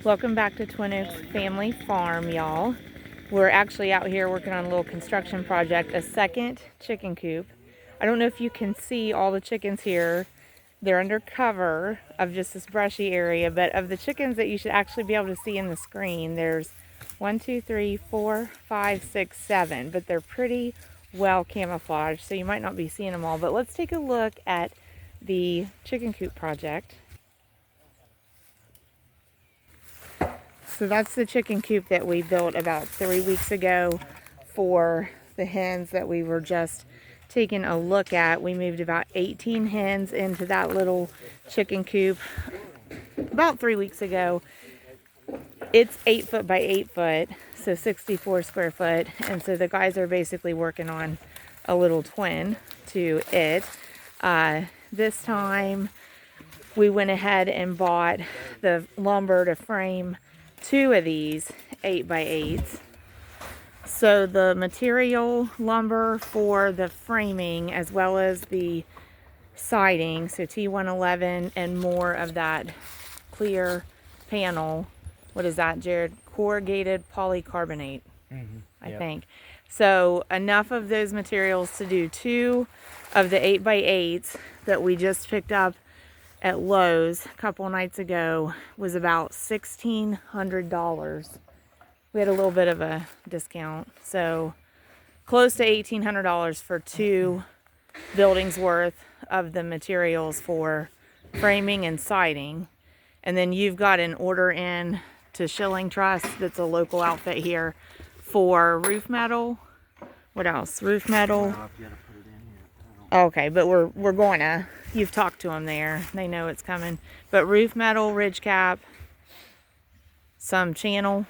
Welcome back to Twin Oaks Family Farm, y'all. We're actually out here working on a little construction project, a second chicken coop. I don't know if you can see all the chickens here. They're under cover of just this brushy area, but of the chickens that you should actually be able to see in the screen, there's 1, 2, 3, 4, 5, 6, 7, but they're pretty well camouflaged, so you might not be seeing them all. But let's take a look at the chicken coop project. So that's the chicken coop that we built about 3 weeks ago for the hens that we were just taking a look at. We moved about 18 hens into that little chicken coop about 3 weeks ago. It's 8 foot by 8 foot, so 64 square foot. And so the guys are basically working on a little twin to it. This time we went ahead and bought the lumber to frame 2 of these 8 by 8s. So the material lumber for the framing as well as the siding, so T111 and more of that clear panel. What is that, Jared? Corrugated polycarbonate, I think. So enough of those materials to do 2 of the 8 by 8s that we just picked up at Lowe's a couple nights ago was about $1,600. We had a little bit of a discount, so close to $1,800 for 2 buildings worth of the materials for framing and siding. And then you've got an order in to Schilling Trust, that's a local outfit here, for roof metal. What else? Roof metal. Okay, but we're going to. You've talked to them there. They know it's coming. But roof metal, ridge cap, some channel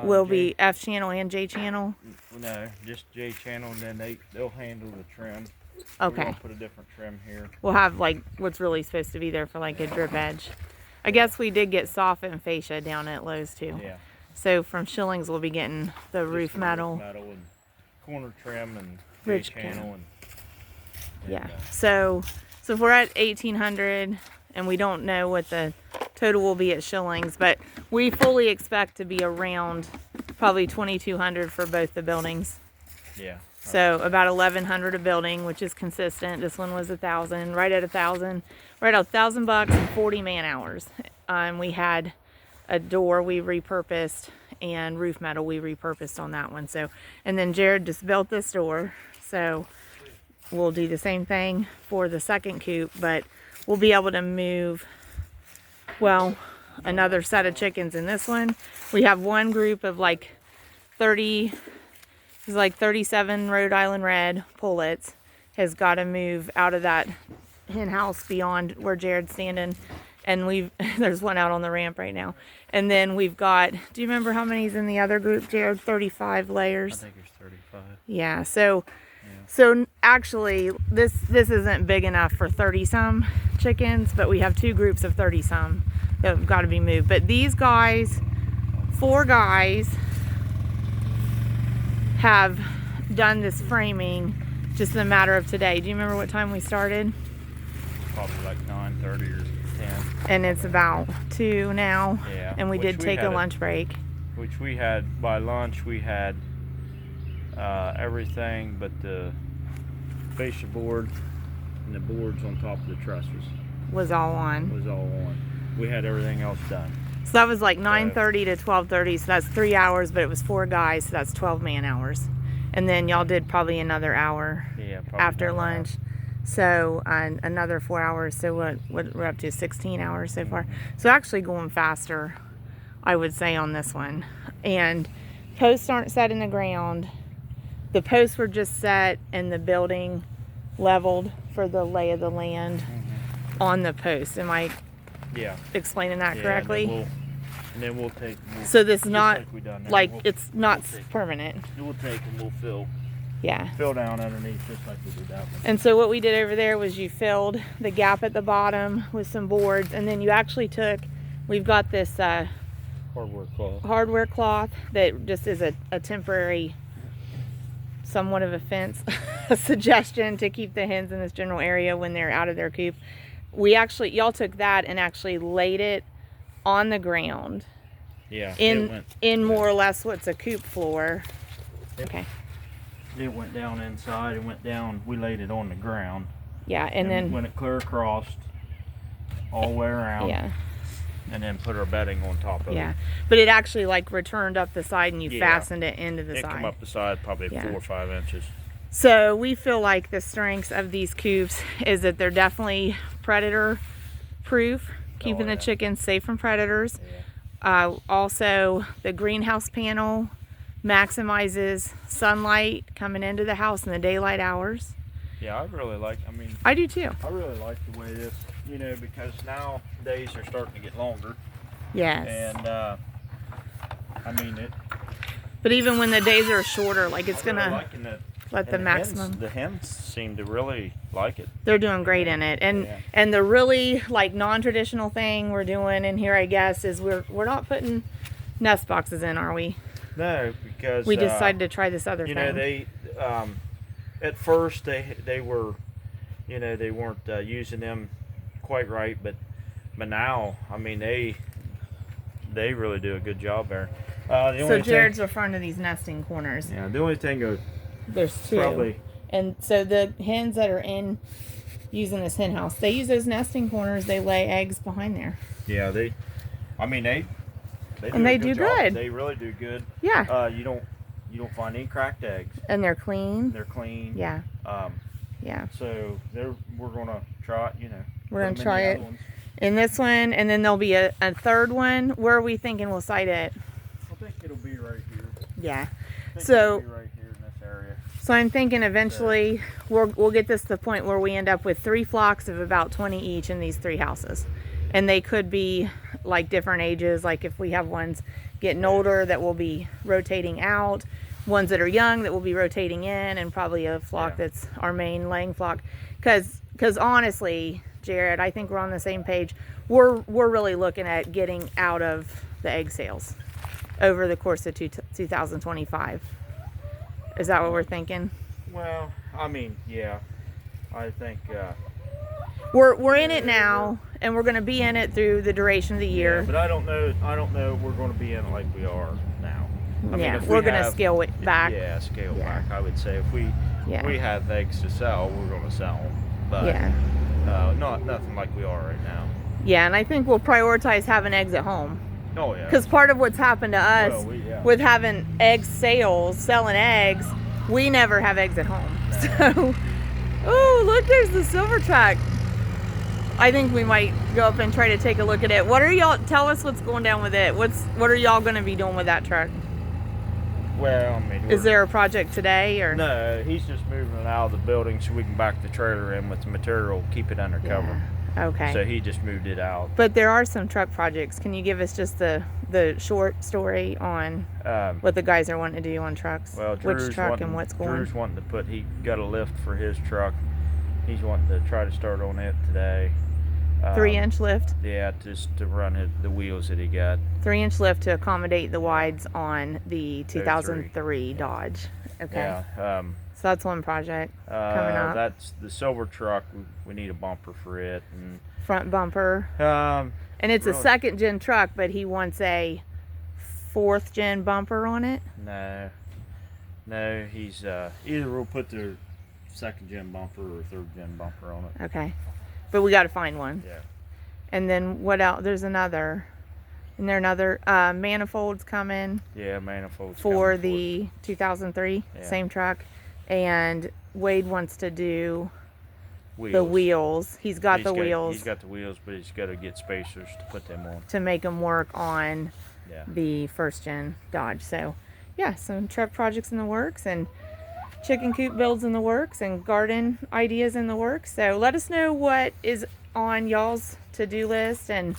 will be F channel and J channel. No, just J channel, and then they'll handle the trim. Okay. We'll put a different trim here. We'll have like what's really supposed to be there for like a drip edge. I guess we did get soffit and fascia down at Lowe's too. Yeah. So from Schilling's we'll be getting the roof metal. Roof metal and corner trim and Ridge channel and yeah. So if we're at 1,800 and we don't know what the total will be at Schilling's, but we fully expect to be around probably 2,200 for both the buildings. yeah. So about 1,100 a building, which is consistent. This one was 1,000, right at 1,000, right at $1,000 and 40 man hours. We had a door we repurposed and roof metal we repurposed on that one. So, and then Jared just built this door. So we'll do the same thing for the second coop, but we'll be able to move, well, another set of chickens in this one. We have one group of like 30, it's like 37 Rhode Island Red pullets has got to move out of that hen house beyond where Jared's standing. And there's one out on the ramp right now. And then we've got, do you remember how many's in the other group, Jared? 35 layers. I think it's 35. Yeah, so actually this isn't big enough for 30 some chickens, but we have 2 groups of 30 some that have got to be moved. But these guys, 4 guys, have done this framing just in a matter of today. Do you remember what time we started? Probably like 9:30 or 10. And it's about 2 now. Yeah. And we did take a lunch break. Which we had, by lunch we had everything but the fascia board and the boards on top of the trusses. Was all on. Was all on. We had everything else done. So that was like 9:30 to 12:30, so that's 3 hours, but it was 4 guys, so that's 12 man hours. And then y'all did probably another hour after lunch. So another 4 hours, so what we're up to 16 hours so far. So actually going faster, I would say, on this one. And posts aren't set in the ground. The posts were just set and the building leveled for the lay of the land on the posts. Am I explaining that correctly? And then we'll take. So this is not like we'll, it's not permanent. We'll take and we'll fill. Yeah. Fill down underneath just like we did that one. And so what we did over there was you filled the gap at the bottom with some boards, and then you actually took. We've got this hardware cloth that just is a temporary, somewhat of a fence, a suggestion to keep the hens in this general area when they're out of their coop. Y'all took that and actually laid it on the ground Yeah. in more or less what's a coop floor. Okay. It went down inside. It went down. We laid it on the ground. Yeah, and then when it clear across all the way around. Yeah. And then put our bedding on top of it. Yeah, but it actually like returned up the side and you fastened it into the side. It come up the side probably 4 or 5 inches. So we feel like the strengths of these coops is that they're definitely predator proof, keeping the chickens safe from predators. Also, the greenhouse panel maximizes sunlight coming into the house in the daylight hours. Yeah, I really like, I do too. I really like the way this, because now days are starting to get longer. Yes. And, But even when the days are shorter, like it's going to let the maximum. The hens seem to really like it. They're doing great in it. And the really like non-traditional thing we're doing in here, I guess, is we're not putting nest boxes in, are we? No, because we decided to try this other thing. They at first they were, they weren't using them quite right, but now, they really do a good job there. So Jared's referring to these nesting corners. Yeah, the only thing there's 2. probably, and so the hens that are in using this hen house, they use those nesting corners. They lay eggs behind there. Yeah, they do good. They really do good. Yeah. You don't find any cracked eggs. And they're clean. They're clean. Yeah. Yeah. So we're gonna try it. We're gonna try it in this one, and then there'll be a third one. Where are we thinking we'll site it? I think it'll be right here. Yeah. So it'll be right here in this area. So I'm thinking eventually we'll get this to the point where we end up with 3 flocks of about 20 each in these 3 houses. And they could be like different ages, like if we have ones getting older that will be rotating out, ones that are young that will be rotating in, and probably a flock that's our main laying flock. Because honestly, Jared, I think we're on the same page. We're really looking at getting out of the egg sales over the course of 2025. Is that what we're thinking? Well, yeah. I think we're in it now, and we're going to be in it through the duration of the year. Yeah, but I don't know if we're going to be in it like we are now. We're going to scale it back. Yeah, scale back. I would say if we have eggs to sell, we're going to sell them. But nothing like we are right now. Yeah, and I think we'll prioritize having eggs at home. Oh yeah. Because part of what's happened to us with having egg sales, selling eggs, we never have eggs at home. No. So, oh look, there's the silver truck. I think we might go up and try to take a look at it. What are y'all? Tell us what's going down with it. What are y'all going to be doing with that truck? Well, is there a project today or? No, he's just moving it out of the building so we can back the trailer in with the material, keep it undercover. Okay. So he just moved it out. But there are some truck projects. Can you give us just the short story on what the guys are wanting to do on trucks? Well, which truck and what's going? Drew's wanting to he got a lift for his truck. He's wanting to try to start on it today. 3-inch lift? Yeah, just to run the wheels that he got. 3-inch lift to accommodate the wides on the 2003 Dodge. Okay. Yeah. So that's one project coming up. That's the silver truck. We need a bumper for it. And front bumper. And it's really, a 2nd gen truck, but he wants a 4th gen bumper on it? No, he's either we'll put the 2nd gen bumper or 3rd gen bumper on it. Okay. But we got to find one. Yeah. And then what else? There's another. And there another manifolds coming. Yeah, manifolds for the 2003 same truck. And Wade wants to do the wheels. He's got the wheels. He's got the wheels, but he's got to get spacers to put them on. To make them work on the 1st gen Dodge. So, yeah, some truck projects in the works, and chicken coop builds in the works, and garden ideas in the works. So let us know what is on y'all's to-do list and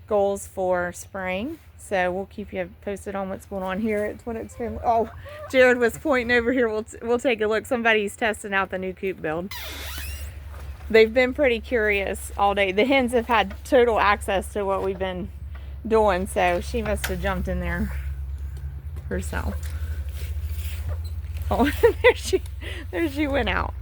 goals for spring. So we'll keep you posted on what's going on here at Twin Oaks Family. Oh, Jared was pointing over here. We'll take a look. Somebody's testing out the new coop build. They've been pretty curious all day. The hens have had total access to what we've been doing, so she must have jumped in there herself. Oh, there she went out.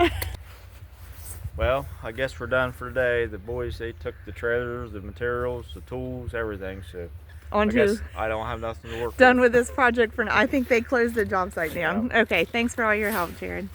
Well, I guess we're done for today. The boys, they took the trailers, the materials, the tools, everything. So I On guess to I don't have nothing to work done with this project for now. I think they closed the job site down. Yeah. Okay, thanks for all your help, Jared.